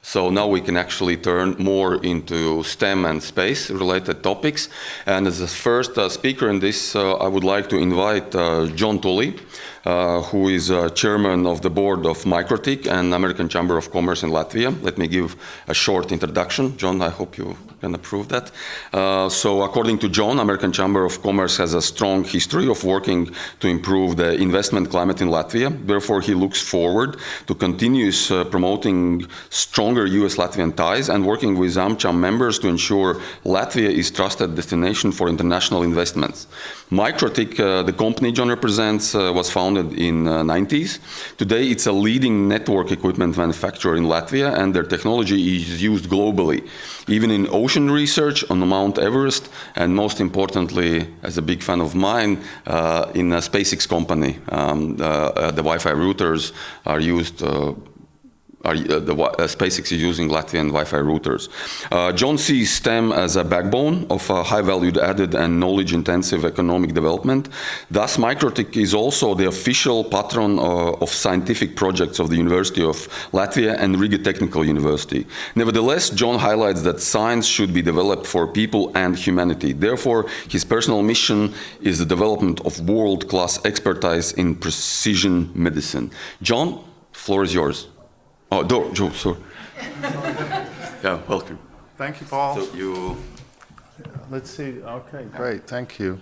So now we can actually turn more into STEM and space-related topics. And as the first speaker in this, I would like to invite John Tully, who is chairman of the board of MikroTik and American Chamber of Commerce in Latvia. Let me give a short introduction. John, I hope you can approve that. So according to John, American Chamber of Commerce has a strong history of working to improve the investment climate in Latvia. Therefore, he looks forward to continuous promoting stronger US-Latvian ties and working with AmCham members to ensure Latvia is trusted destination for international investments. MikroTik, the company John represents, was founded in the 90s. Today, it's a leading network equipment manufacturer in Latvia, and their technology is used globally, even in ocean research on Mount Everest, and most importantly, as a big fan of mine, in a SpaceX company. The Wi-Fi routers are used SpaceX is using Latvian Wi-Fi routers. John sees STEM as a backbone of a high-valued added and knowledge-intensive economic development. Thus, MikroTik is also the official patron of scientific projects of the University of Latvia and Riga Technical University. Nevertheless, John highlights that science should be developed for people and humanity. Therefore, his personal mission is the development of world-class expertise in precision medicine. John, floor is yours. Oh, Joe, sorry. Yeah, welcome. Thank you, Paul. So you... Let's see. Okay, great. Thank you.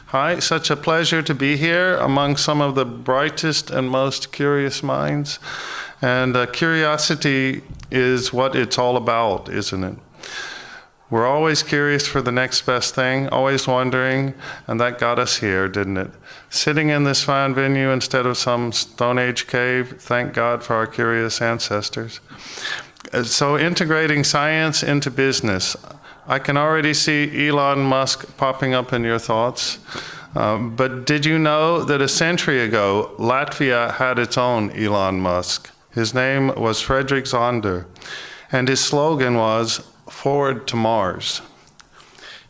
Hi, such a pleasure to be here among some of the brightest and most curious minds. And curiosity is what it's all about, isn't it? We're always curious for the next best thing, always wondering, and that got us here, didn't it? Sitting in this fine venue instead of some Stone Age cave, thank God for our curious ancestors. So integrating science into business. I can already see Elon Musk popping up in your thoughts. But did you know that a century ago, Latvia had its own Elon Musk? His name was Frederick Zonder, and his slogan was, "Forward to Mars."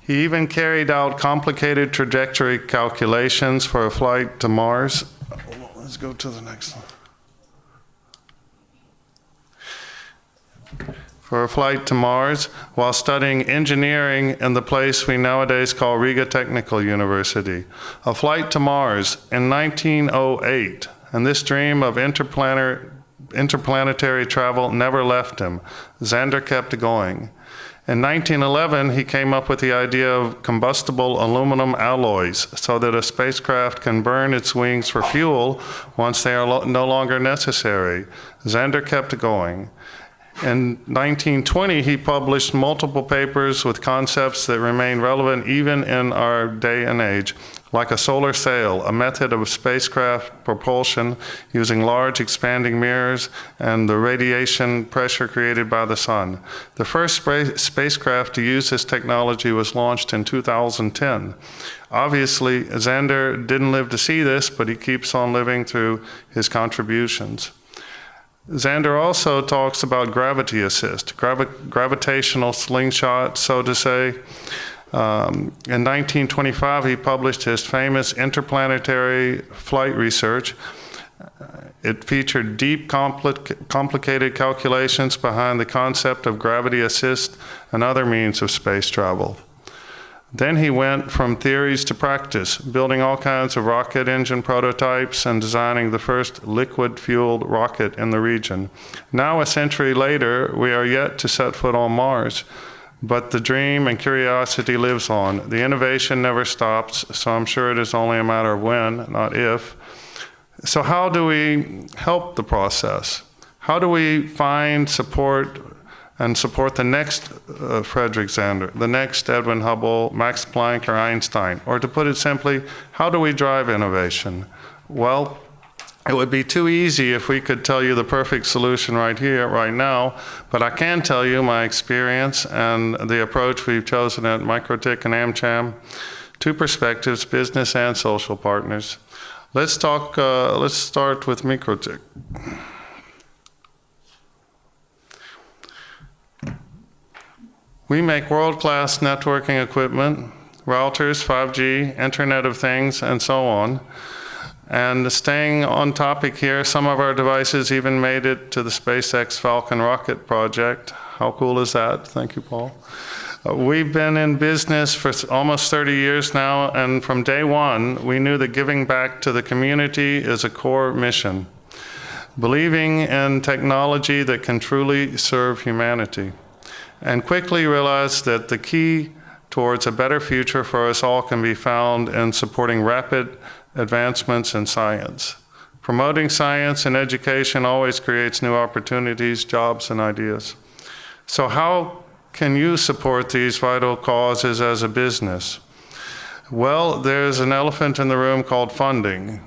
He even carried out complicated trajectory calculations for a flight to Mars. Let's go to the next one. For a flight to Mars while studying engineering in the place we nowadays call Riga Technical University. A flight to Mars in 1908, and this dream of interplanetary travel never left him. Zander kept going. In 1911, he came up with the idea of combustible aluminum alloys so that a spacecraft can burn its wings for fuel once they are no longer necessary. Zander kept going. In 1920, he published multiple papers with concepts that remain relevant even in our day and age, like a solar sail, a method of spacecraft propulsion using large expanding mirrors and the radiation pressure created by the sun. The first spacecraft to use this technology was launched in 2010. Obviously, Zander didn't live to see this, but he keeps on living through his contributions. Zander also talks about gravity assist, gravitational slingshot, so to say. In 1925, he published his famous interplanetary flight research. It featured deep, complicated calculations behind the concept of gravity assist and other means of space travel. Then he went from theories to practice, building all kinds of rocket engine prototypes and designing the first liquid-fueled rocket in the region. Now, a century later, we are yet to set foot on Mars. But the dream and curiosity lives on. The innovation never stops, so I'm sure it is only a matter of when, not if. So how do we help the process? How do we find support the next Frederick Zander, the next Edwin Hubble, Max Planck, or Einstein? Or to put it simply, how do we drive innovation? Well, it would be too easy if we could tell you the perfect solution right here, right now, but I can tell you my experience and the approach we've chosen at MikroTik and AmCham, two perspectives, business and social partners. Let's start with MikroTik. We make world-class networking equipment, routers, 5G, Internet of Things, and so on. And staying on topic here, some of our devices even made it to the SpaceX Falcon rocket project. How cool is that? Thank you, Paul. We've been in business for almost 30 years now, and from day one, we knew that giving back to the community is a core mission. Believing in technology that can truly serve humanity, and quickly realized that the key towards a better future for us all can be found in supporting rapid advancements in science. Promoting science and education always creates new opportunities, jobs, and ideas. So how can you support these vital causes as a business? Well, there's an elephant in the room called funding.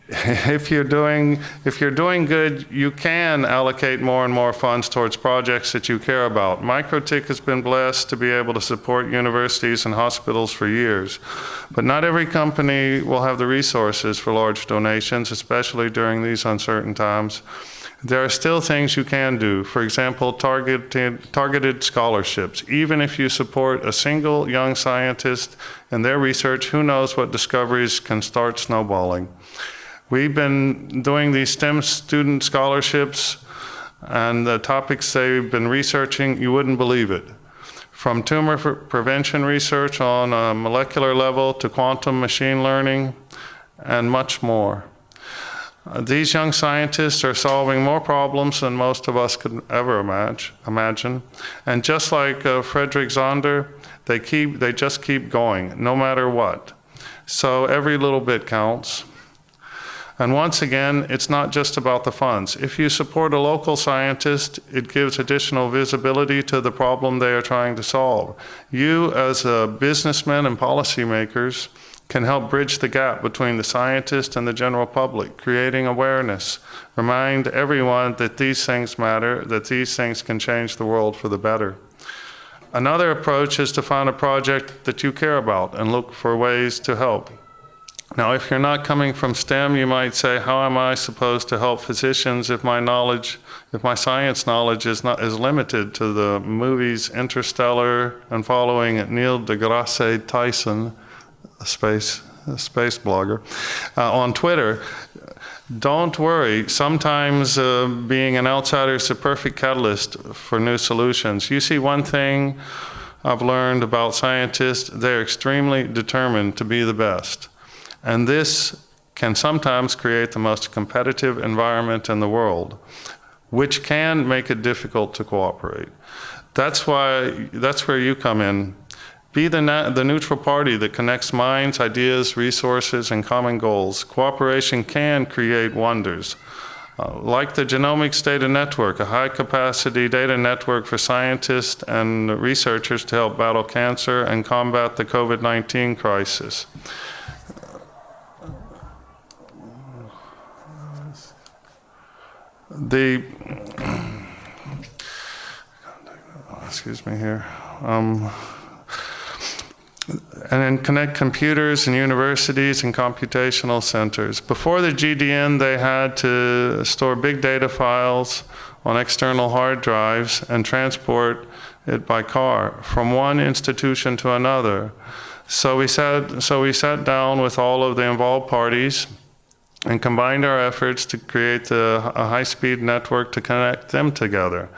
If you're doing good, you can allocate more and more funds towards projects that you care about. MikroTik has been blessed to be able to support universities and hospitals for years. But not every company will have the resources for large donations, especially during these uncertain times. There are still things you can do. For example, targeted scholarships. Even if you support a single young scientist in their research, who knows what discoveries can start snowballing. We've been doing these STEM student scholarships, and the topics they've been researching, you wouldn't believe it. From tumor prevention research on a molecular level to quantum machine learning, and much more. These young scientists are solving more problems than most of us could ever imagine. And just like Frederick Zonder, they just keep going, no matter what. So every little bit counts. And once again, it's not just about the funds. If you support a local scientist, it gives additional visibility to the problem they are trying to solve. You, as businessmen and policymakers, can help bridge the gap between the scientist and the general public, creating awareness. Remind everyone that these things matter, that these things can change the world for the better. Another approach is to find a project that you care about and look for ways to help. Now, if you're not coming from STEM, you might say, how am I supposed to help physicians if my science knowledge is limited to the movies Interstellar and following Neil deGrasse Tyson, a space blogger, on Twitter? Don't worry, sometimes being an outsider is a perfect catalyst for new solutions. You see, one thing I've learned about scientists, they're extremely determined to be the best. And this can sometimes create the most competitive environment in the world, which can make it difficult to cooperate. That's where you come in. Be the neutral party that connects minds, ideas, resources, and common goals. Cooperation can create wonders. Like the Genomics Data Network, a high-capacity data network for scientists and researchers to help battle cancer and combat the COVID-19 crisis. Excuse me here. And then connect computers and universities and computational centers. Before the GDN, they had to store big data files on external hard drives and transport it by car from one institution to another. So we sat down with all of the involved parties and combined our efforts to create a high-speed network to connect them together.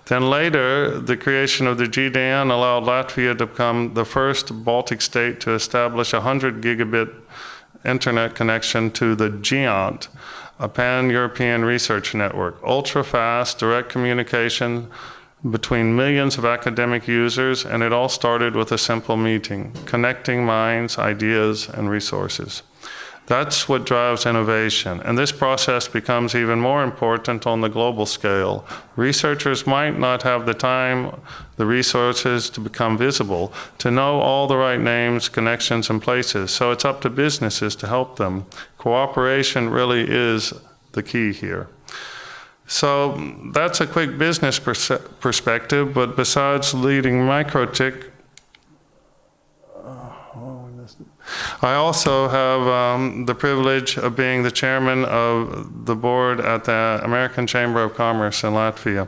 Then later, the creation of the GDN allowed Latvia to become the first Baltic state to establish a 100 gigabit internet connection to the GEONT, a pan-European research network. Ultra-fast, direct communication between millions of academic users, and it all started with a simple meeting, connecting minds, ideas, and resources. That's what drives innovation, and this process becomes even more important on the global scale. Researchers might not have the time, the resources to become visible, to know all the right names, connections, and places, so it's up to businesses to help them. Cooperation really is the key here. So that's a quick business perspective, but besides leading MikroTik, I also have the privilege of being the chairman of the board at the American Chamber of Commerce in Latvia.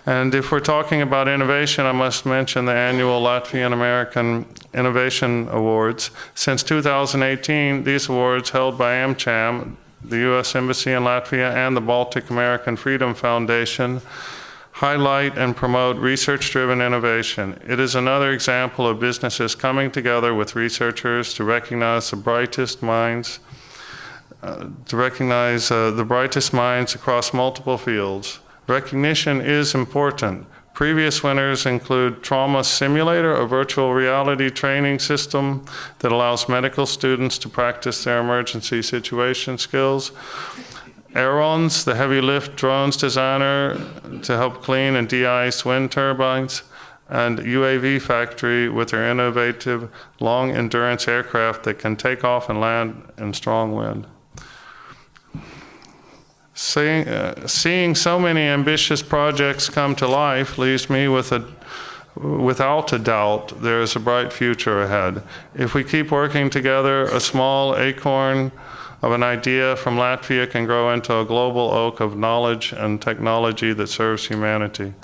And if we're talking about innovation, I must mention the annual Latvian American Innovation Awards. Since 2018, these awards held by AmCham, the U.S. Embassy in Latvia, and the Baltic American Freedom Foundation highlight and promote research-driven innovation. It is another example of businesses coming together with researchers to recognize the brightest minds, across multiple fields. Recognition is important. Previous winners include Trauma Simulator, a virtual reality training system that allows medical students to practice their emergency situation skills. Aerons, the heavy lift drones designer to help clean and de-ice wind turbines, and UAV Factory with their innovative long endurance aircraft that can take off and land in strong wind. Seeing so many ambitious projects come to life leaves me without a doubt there is a bright future ahead. If we keep working together, a small acorn of an idea from Latvia can grow into a global oak of knowledge and technology that serves humanity.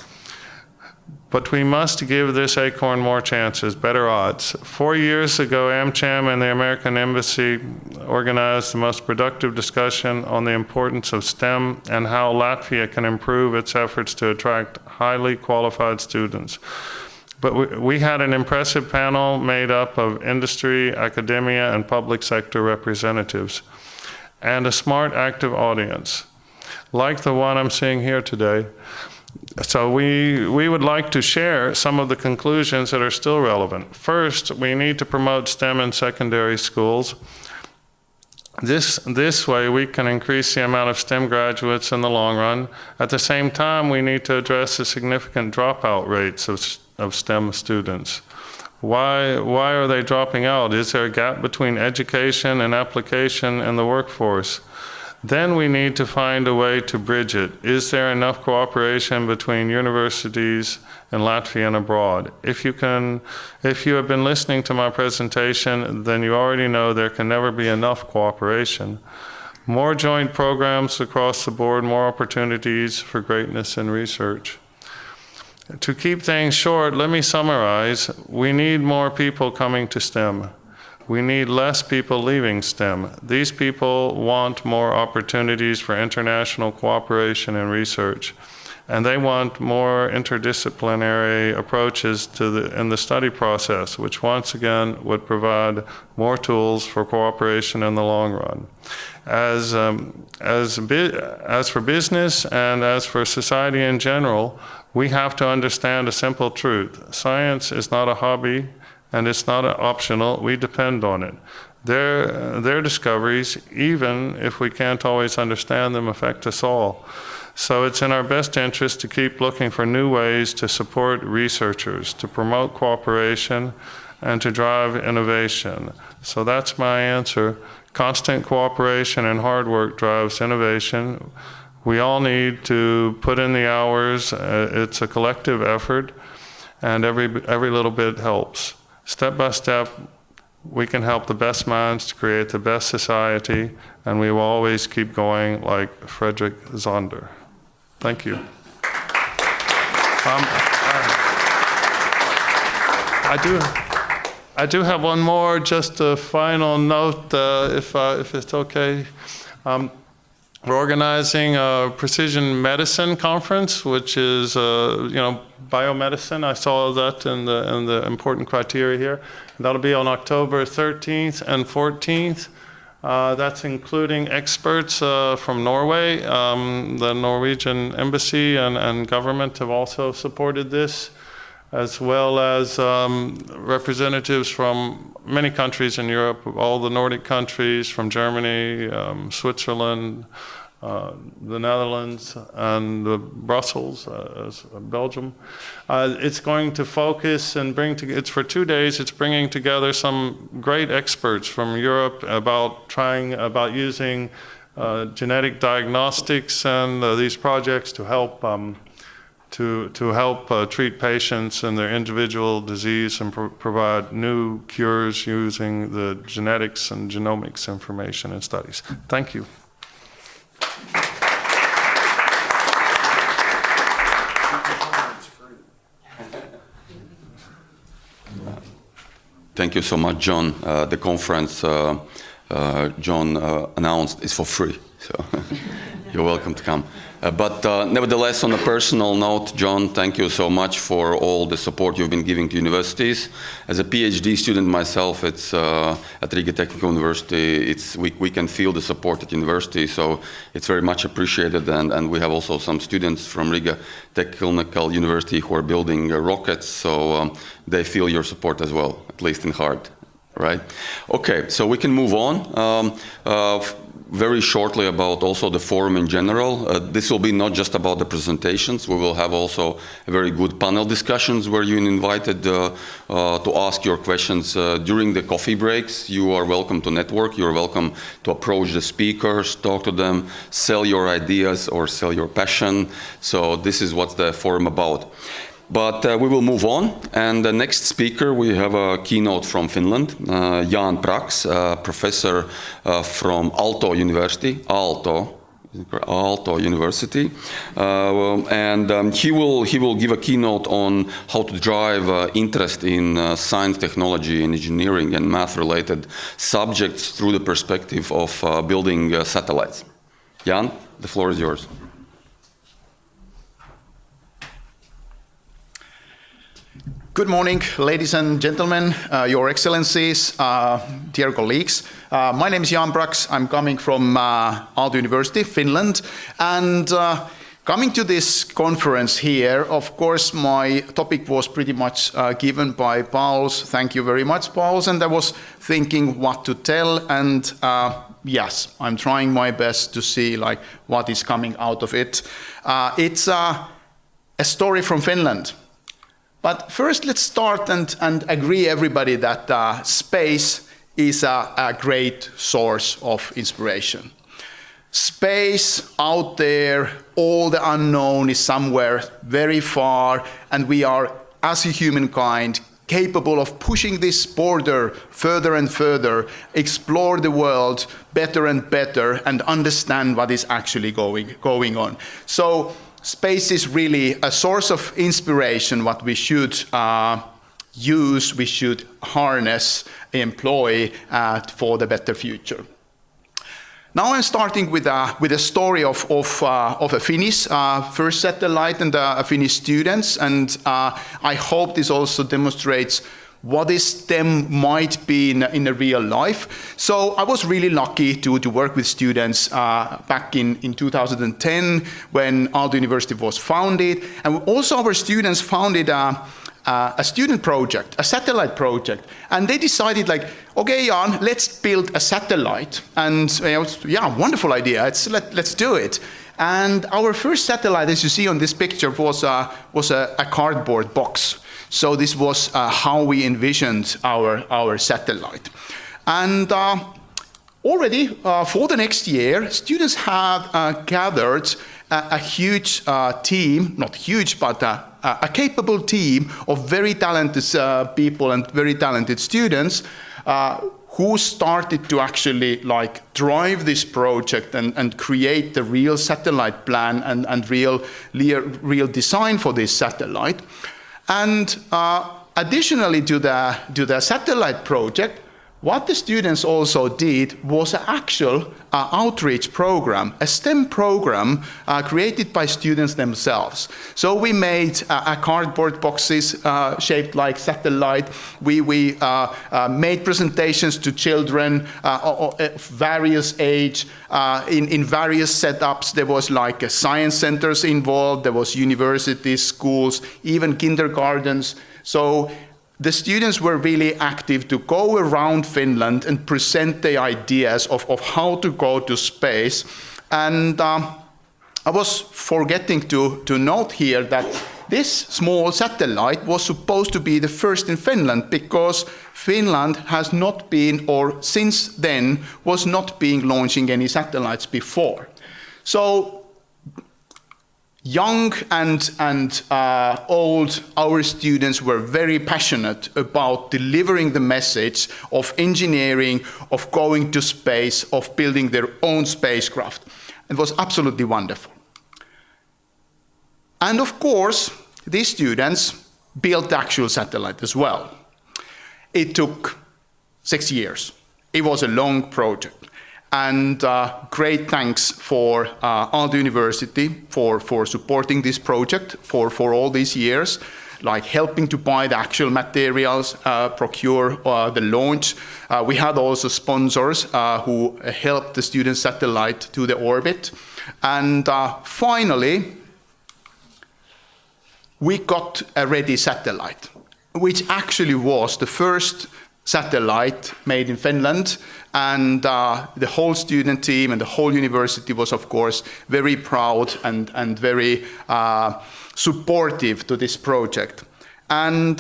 But we must give this acorn more chances, better odds. 4 years ago, AmCham and the American Embassy organized the most productive discussion on the importance of STEM and how Latvia can improve its efforts to attract highly qualified students. But we had an impressive panel made up of industry, academia, and public sector representatives, and a smart, active audience, like the one I'm seeing here today. So we would like to share some of the conclusions that are still relevant. First, we need to promote STEM in secondary schools. This way we can increase the amount of STEM graduates in the long run. At the same time, we need to address the significant dropout rates of STEM students. Why are they dropping out? Is there a gap between education and application in the workforce? Then we need to find a way to bridge it. Is there enough cooperation between universities in Latvia and abroad? If you have been listening to my presentation, then you already know there can never be enough cooperation. More joint programs across the board, more opportunities for greatness in research. To keep things short, let me summarize. We need more people coming to STEM. We need less people leaving STEM. These people want more opportunities for international cooperation and research, and they want more interdisciplinary approaches in the study process, which once again would provide more tools for cooperation in the long run. As for business and as for society in general, we have to understand a simple truth. Science is not a hobby, and it's not optional. We depend on it. Their discoveries, even if we can't always understand them, affect us all. So it's in our best interest to keep looking for new ways to support researchers, to promote cooperation, and to drive innovation. So that's my answer. Constant cooperation and hard work drives innovation. We all need to put in the hours. It's a collective effort, and every little bit helps. Step by step, we can help the best minds to create the best society, and we will always keep going like Frederick Zonder. Thank you. I do have one more, just a final note, if it's okay. We're organizing a precision medicine conference, which is, biomedicine. I saw that in the important criteria here. That'll be on October 13th and 14th. That's including experts from Norway. The Norwegian embassy and government have also supported this, as well as representatives from many countries in Europe, all the Nordic countries, from Germany, Switzerland, the Netherlands, and Brussels, Belgium. It's going to focus and it's for 2 days. It's bringing together some great experts from Europe about using genetic diagnostics and these projects to help treat patients and their individual disease and provide new cures using the genetics and genomics information and studies. Thank you. Thank you so much, John. The conference John announced is for free, so you're welcome to come. But nevertheless, on a personal note, John, thank you so much for all the support you've been giving to universities. As a PhD student myself, it's at Riga Technical University, we can feel the support at university, so it's very much appreciated. And we have also some students from Riga Technical University who are building rockets, so they feel your support as well, at least in heart. Right? Okay, so we can move on. Very shortly about also the forum in general. This will be not just about the presentations. We will have also a very good panel discussions where you're invited to ask your questions during the coffee breaks. You are welcome to network. You're welcome to approach the speakers, talk to them, sell your ideas or sell your passion. So this is what the forum about. But we will move on, and the next speaker, we have a keynote from Finland, Jan Praks, professor from Aalto University, and he will give a keynote on how to drive interest in science, technology, and engineering and math-related subjects through the perspective of building satellites. Jan, the floor is yours. Good morning, ladies and gentlemen, Your Excellencies, dear colleagues. My name is Jan Praks. I'm coming from Aalto University, Finland. And coming to this conference here, of course, my topic was pretty much given by Pauls. Thank you very much, Pauls. And I was thinking what to tell. And yes, I'm trying my best to see what is coming out of it. It's a story from Finland. But first, let's start and agree, everybody, that space is a great source of inspiration. Space out there, all the unknown is somewhere very far, and we are, as a humankind, capable of pushing this border further and further, explore the world better and better, and understand what is actually going on. So space is really a source of inspiration, what we should use, we should harness, employ for the better future. Now I'm starting with a story of a Finnish first satellite and Finnish students, and I hope this also demonstrates what is STEM might be in a real life. So I was really lucky to work with students back in 2010 when Aalto University was founded. And also our students founded a student project, a satellite project. And they decided okay, Jan, let's build a satellite. And yeah, wonderful idea, let's do it. And our first satellite, as you see on this picture, was a cardboard box. So this was how we envisioned our satellite. And already for the next year, students have gathered a huge team, not huge, but a capable team of very talented people and very talented students who started to actually drive this project and create the real satellite plan and real design for this satellite. And additionally to the satellite project, what the students also did was an actual outreach program, a STEM program created by students themselves. So we made cardboard boxes shaped like satellite. We made presentations to children of various age, in various setups. There was science centers involved, there was universities, schools, even kindergartens. So the students were really active to go around Finland and present their ideas of how to go to space. And I was forgetting to note here that this small satellite was supposed to be the first in Finland because Finland has not been, or since then, was not being launching any satellites before. So young and old, our students were very passionate about delivering the message of engineering, of going to space, of building their own spacecraft. It was absolutely wonderful. And of course, these students built the actual satellite as well. It took 6 years. It was a long project. And great thanks for Aalto University for supporting this project for all these years, like helping to buy the actual materials, procure the launch. We had also sponsors who helped the student satellite to the orbit. And finally, we got a ready satellite, which actually was the first satellite made in Finland, and the whole student team and the whole university was, of course, very proud and very supportive to this project. And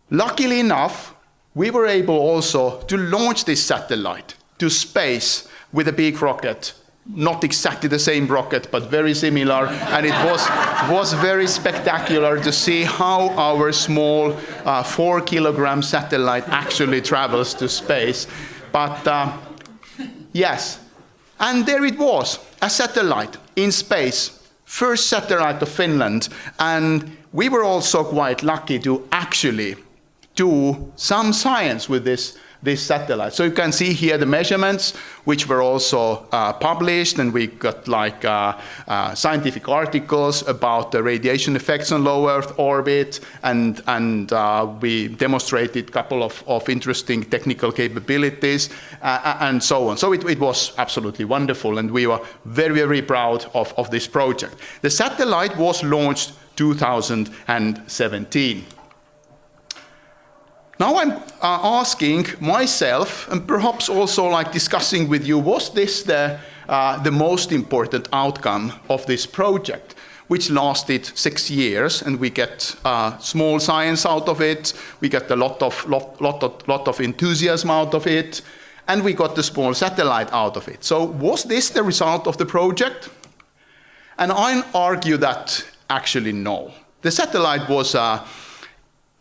luckily enough, we were able also to launch this satellite to space with a big rocket. Not exactly the same rocket, but very similar. And it was very spectacular to see how our small 4-kilogram satellite actually travels to space. But yes, and there it was, a satellite in space, first satellite of Finland. And we were also quite lucky to actually do some science with this satellite. So you can see here the measurements, which were also published, and we got like scientific articles about the radiation effects on low Earth orbit, and we demonstrated a couple of interesting technical capabilities, and so on. So it was absolutely wonderful, and we were very, very proud of this project. The satellite was launched 2017. Now I'm asking myself, and perhaps also like discussing with you, was this the most important outcome of this project, which lasted 6 years, and we get small science out of it, we get a lot of enthusiasm out of it, and we got the small satellite out of it. So was this the result of the project? And I argue that actually no. The satellite was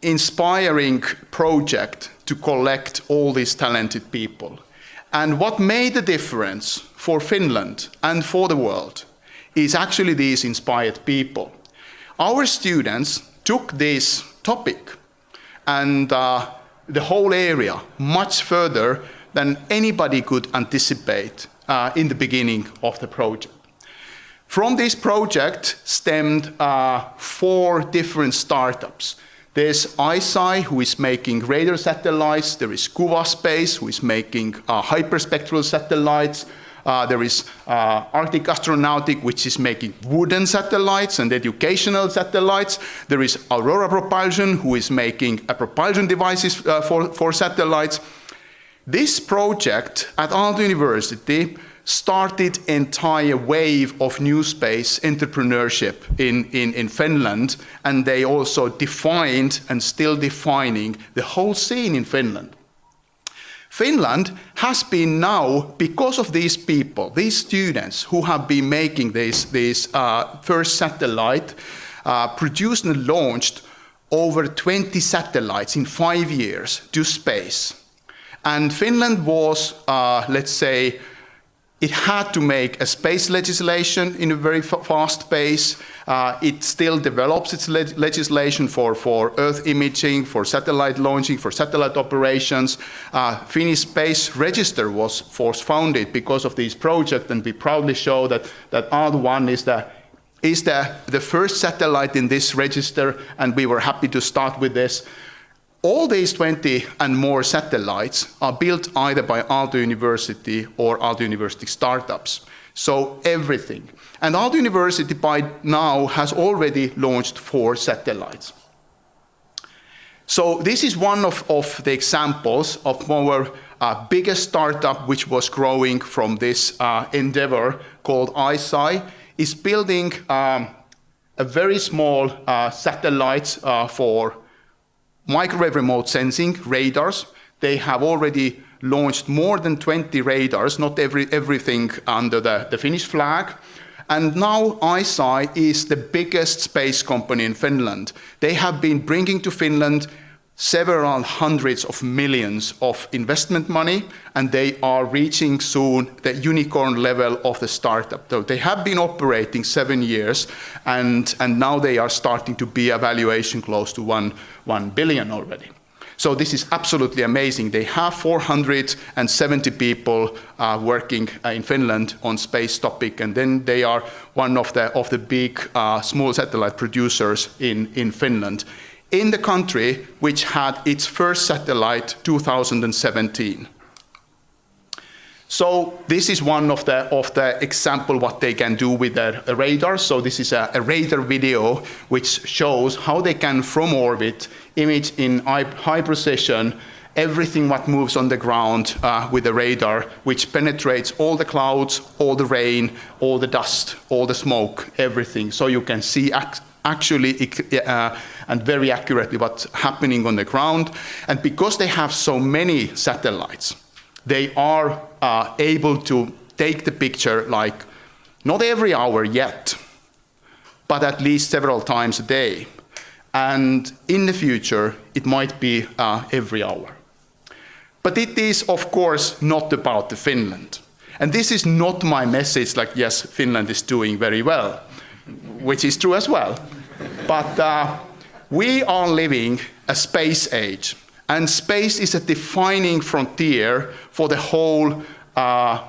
inspiring project to collect all these talented people. And what made the difference for Finland and for the world is actually these inspired people. Our students took this topic and the whole area much further than anybody could anticipate in the beginning of the project. From this project stemmed 4 different startups. There's ICEYE, who is making radar satellites. There is Kuva Space, who is making hyperspectral satellites. There is Arctic Astronautic, which is making wooden satellites and educational satellites. There is Aurora Propulsion, who is making propulsion devices for satellites. This project at Aalto University started an entire wave of new space entrepreneurship in Finland, and they also defined and still defining the whole scene in Finland. Finland has been now, because of these people, these students who have been making this first satellite, produced and launched over 20 satellites in 5 years to space. And Finland was, let's say, it had to make a space legislation in a very fast pace. It still develops its legislation for Earth imaging, for satellite launching, for satellite operations. Finnish Space Register was founded because of this project, and we proudly show that Aalto-1 is the first satellite in this register, and we were happy to start with this. All these 20 and more satellites are built either by Aalto University or Aalto University startups. So everything. And Aalto University by now has already launched 4 satellites. So this is one of the examples of our biggest startup, which was growing from this endeavor called ICEYE, is building a very small satellites for microwave remote sensing radars. They have already launched more than 20 radars, not everything under the Finnish flag. And now ICEYE is the biggest space company in Finland. They have been bringing to Finland several hundreds of millions of investment money, and they are reaching soon the unicorn level of the startup. So they have been operating 7 years, and now they are starting to be a valuation close to 1 billion already. So this is absolutely amazing. They have 470 people working in Finland on space topic, and then they are one of the big small satellite producers in Finland, in the country which had its first satellite 2017. So this is one of the example what they can do with their radar. So this is a radar video which shows how they can from orbit image in high precision everything what moves on the ground with the radar, which penetrates all the clouds, all the rain, all the dust, all the smoke, everything. So you can see actually and very accurately what's happening on the ground. And because they have so many satellites, they are able to take the picture like, not every hour yet, but at least several times a day. And in the future, it might be every hour. But it is, of course, not about the Finland. And this is not my message like, yes, Finland is doing very well, which is true as well. But we are living a space age. And space is a defining frontier for the whole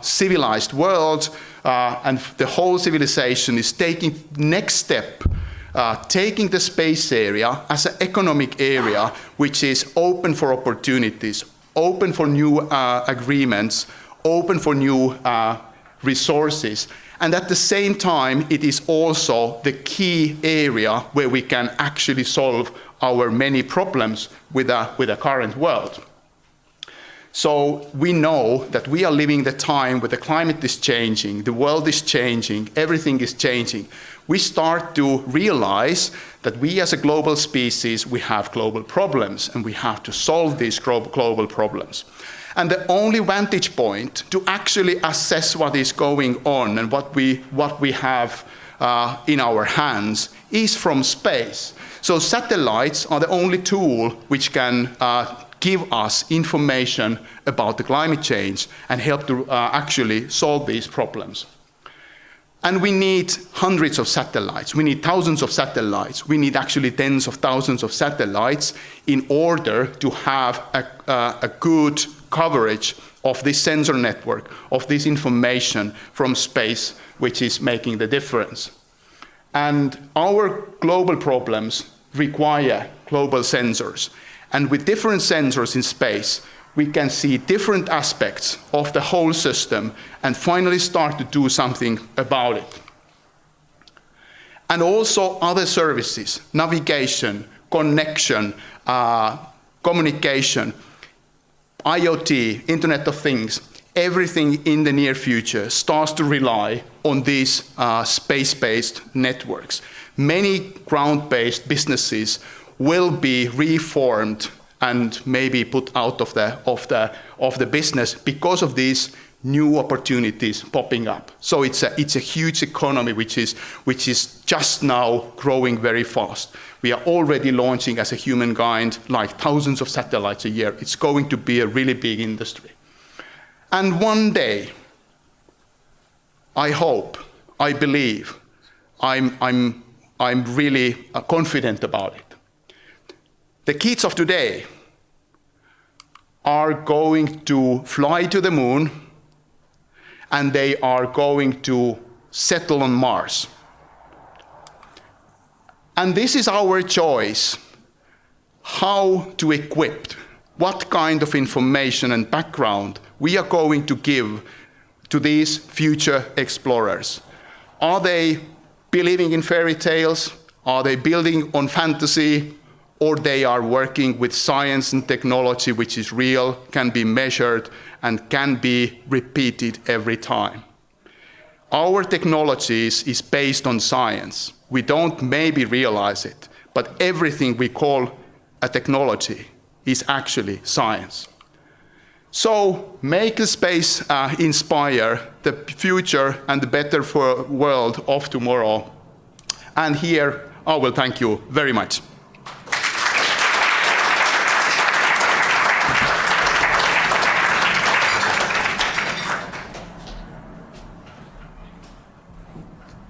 civilized world, and the whole civilization is taking next step, taking the space area as an economic area which is open for opportunities, open for new agreements, open for new resources. And at the same time, it is also the key area where we can actually solve our many problems with the current world. So we know that we are living the time where the climate is changing, the world is changing, everything is changing. We start to realize that we as a global species, we have global problems, and we have to solve these global problems. And the only vantage point to actually assess what is going on and what we have in our hands is from space. So satellites are the only tool which can give us information about the climate change and help to actually solve these problems. And we need hundreds of satellites. We need thousands of satellites. We need actually tens of thousands of satellites in order to have a good coverage of this sensor network, of this information from space, which is making the difference. And our global problems require global sensors. And with different sensors in space, we can see different aspects of the whole system and finally start to do something about it. And also other services, navigation, connection, communication, IoT, Internet of Things, everything in the near future starts to rely on these space-based networks. Many ground-based businesses will be reformed and maybe put out of the business because of these new opportunities popping up. So it's a huge economy which is just now growing very fast. We are already launching as a humankind like thousands of satellites a year. It's going to be a really big industry. And one day, I hope, I believe, I'm really confident about it. The kids of today are going to fly to the moon, and they are going to settle on Mars. And this is our choice, how to equip, what kind of information and background we are going to give to these future explorers. Are they believing in fairy tales? Are they building on fantasy? Or they are working with science and technology which is real, can be measured, and can be repeated every time. Our technology is based on science. We don't maybe realize it, but everything we call a technology is actually science. So make the space inspire the future and the better world of tomorrow. And here I will thank you very much.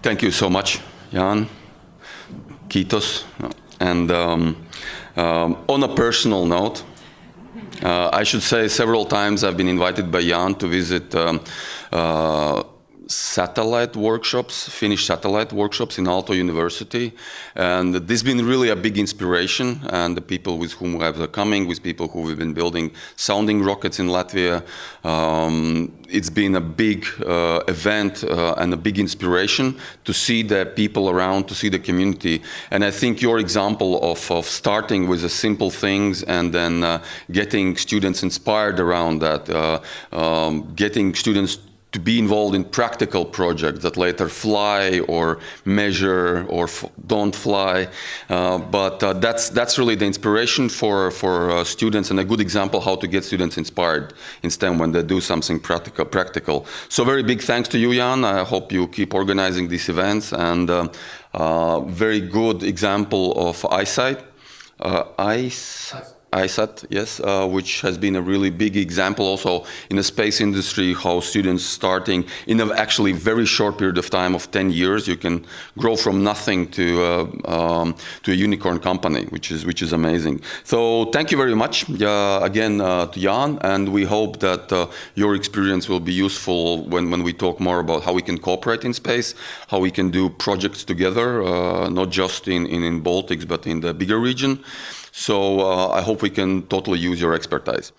Thank you so much, Jan. Kiitos. And on a personal note, I should say several times I've been invited by Jan to visit satellite workshops, Finnish satellite workshops in Aalto University, and this has been really a big inspiration. And the people with whom have coming, with people who have been building sounding rockets in Latvia, it's been a big event and a big inspiration to see the people around, to see the community. And I think your example of starting with the simple things and then getting students inspired around that, getting students to be involved in practical projects that later fly or measure or don't fly. But that's really the inspiration for students, and a good example how to get students inspired in STEM when they do something practical. So very big thanks to you, Jan. I hope you keep organizing these events, and very good example of ISAT, yes, which has been a really big example also in the space industry, how students starting in an actually very short period of time of 10 years, you can grow from nothing to a unicorn company, which is amazing. So thank you very much again to Jan, and we hope that your experience will be useful when we talk more about how we can cooperate in space, how we can do projects together, not just in Baltics, but in the bigger region. So I hope we can totally use your expertise.